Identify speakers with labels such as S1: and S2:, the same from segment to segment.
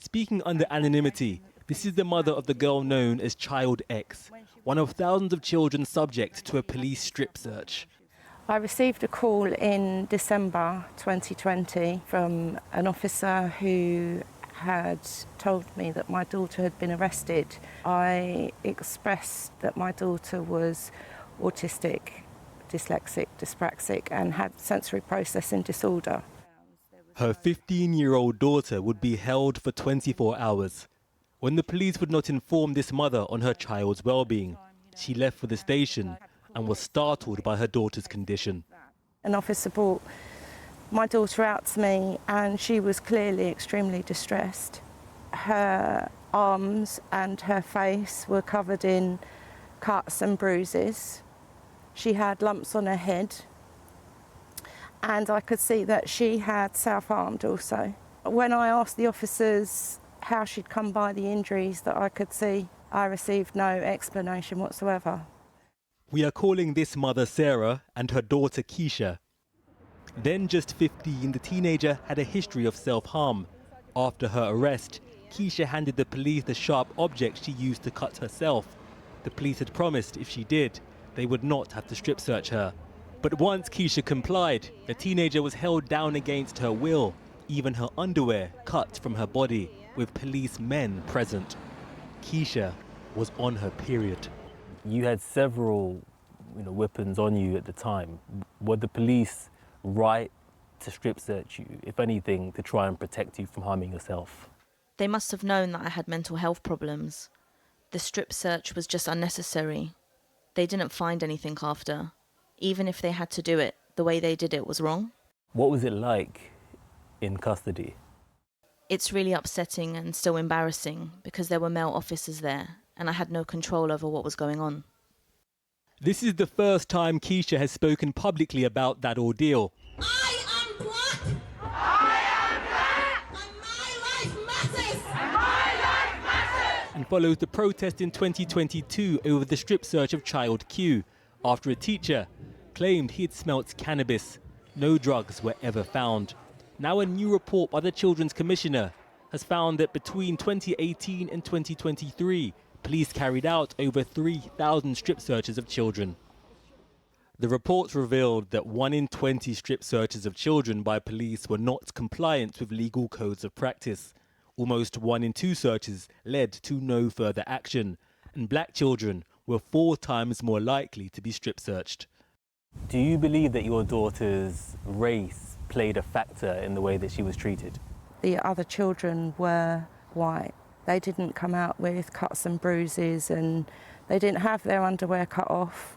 S1: Speaking under anonymity, this is the mother of the girl known as Child X, one of thousands of children subject to a police strip search.
S2: I received a call in December 2020 from an officer who had told me that my daughter had been arrested. I expressed that my daughter was autistic, dyslexic, dyspraxic and had sensory processing disorder.
S1: Her 15-year-old daughter would be held for 24 hours. When the police would not inform this mother on her child's well-being, she left for the station and was startled by her daughter's condition.
S2: An officer brought my daughter out to me and she was clearly extremely distressed. Her arms and her face were covered in cuts and bruises. She had lumps on her head and I could see that she had self-harmed also. When I asked the officers how she'd come by the injuries that I could see, I received no explanation whatsoever.
S1: We are calling this mother Sarah and her daughter Keisha. Then just 15, the teenager had a history of self-harm. After her arrest, Keisha handed the police the sharp object she used to cut herself. The police had promised if she did, they would not have to strip search her. But once Keisha complied, the teenager was held down against her will, even her underwear cut from her body, with policemen present. Keisha was on her period.
S3: You had several weapons on you at the time. Were the police right to strip search you, if anything, to try and protect you from harming yourself?
S4: They must have known that I had mental health problems. The strip search was just unnecessary. They didn't find anything after. Even if they had to do it, the way they did it was wrong.
S3: What was it like in custody?
S4: It's really upsetting and still embarrassing because there were male officers there and I had no control over what was going on.
S1: This is the first time Keisha has spoken publicly about that ordeal.
S5: I am black. I am black. And my life matters. And my life matters.
S1: And follows the protest in 2022 over the strip search of child Q after a teacher claimed he had smelt cannabis. No drugs were ever found. Now a new report by the Children's Commissioner has found that between 2018 and 2023, police carried out over 3,000 strip searches of children. The reports revealed that 1 in 20 strip searches of children by police were not compliant with legal codes of practice. Almost 1 in 2 searches led to no further action, and black children were 4 times more likely to be strip searched.
S3: Do you believe that your daughter's race played a factor in the way that she was treated?
S2: The other children were white. They didn't come out with cuts and bruises and they didn't have their underwear cut off.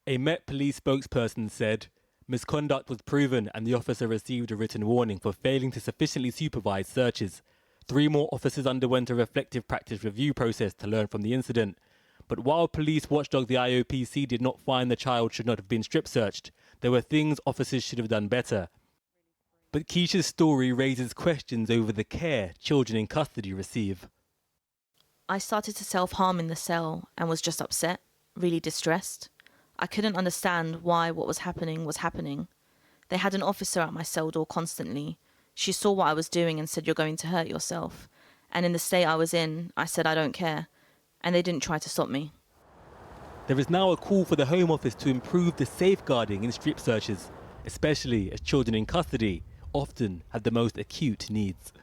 S1: A Met Police spokesperson said, misconduct was proven and the officer received a written warning for failing to sufficiently supervise searches. 3 more officers underwent a reflective practice review process to learn from the incident. But while police watchdog the IOPC did not find the child should not have been strip searched, there were things officers should have done better. But Keisha's story raises questions over the care children in custody receive.
S4: I started to self-harm in the cell and was just upset, really distressed. I couldn't understand why what was happening. They had an officer at my cell door constantly. She saw what I was doing and said, "You're going to hurt yourself." And in the state I was in, I said, "I don't care." And they didn't try to stop me.
S1: There is now a call for the Home Office to improve the safeguarding in strip searches, especially as children in custody often have the most acute needs.